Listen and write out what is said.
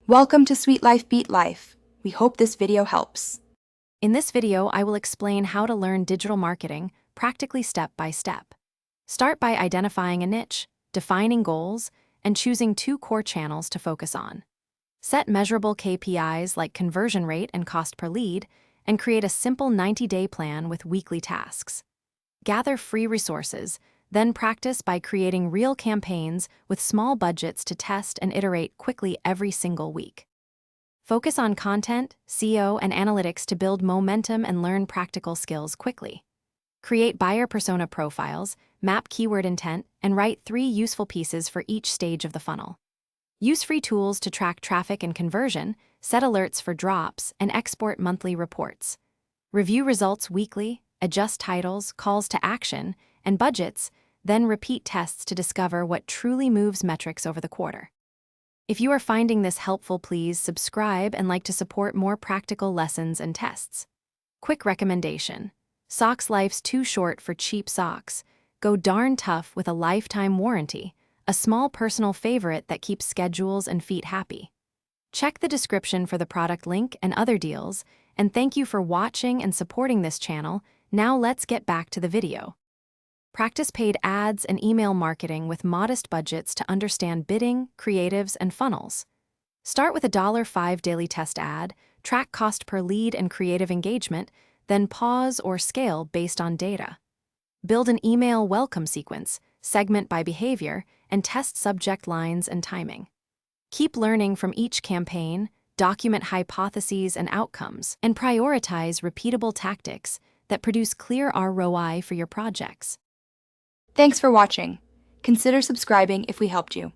Welcome to Sweet Life Beat Life. We hope this video helps. In this video, I will explain how to learn digital marketing practically step by step. Start by identifying a niche, defining goals, and choosing 2 core channels to focus on. Set measurable KPIs like conversion rate and cost per lead, and create a simple 90-day plan with weekly tasks. Gather free resources, then practice by creating real campaigns with small budgets to test and iterate quickly every single week. Focus on content, SEO, and analytics to build momentum and learn practical skills quickly. Create buyer persona profiles, map keyword intent, and write 3 useful pieces for each stage of the funnel. Use free tools to track traffic and conversion, set alerts for drops, and export monthly reports. Review results weekly, adjust titles, calls to action, and budgets, then repeat tests to discover what truly moves metrics over the quarter. If you are finding this helpful, please subscribe and like to support more practical lessons and tests. Quick recommendation: Socks Life's too short for cheap socks. Go darn tough with a lifetime warranty, a small personal favorite that keeps schedules and feet happy. Check the description for the product link and other deals, and thank you for watching and supporting this channel. Now let's get back to the video. Practice paid ads and email marketing with modest budgets to understand bidding, creatives, and funnels. Start with a $5 daily test ad, track cost per lead and creative engagement, then pause or scale based on data. Build an email welcome sequence, segment by behavior, and test subject lines and timing. Keep learning from each campaign, document hypotheses and outcomes, and prioritize repeatable tactics that produce clear ROI for your projects. Thanks for watching. Consider subscribing if we helped you.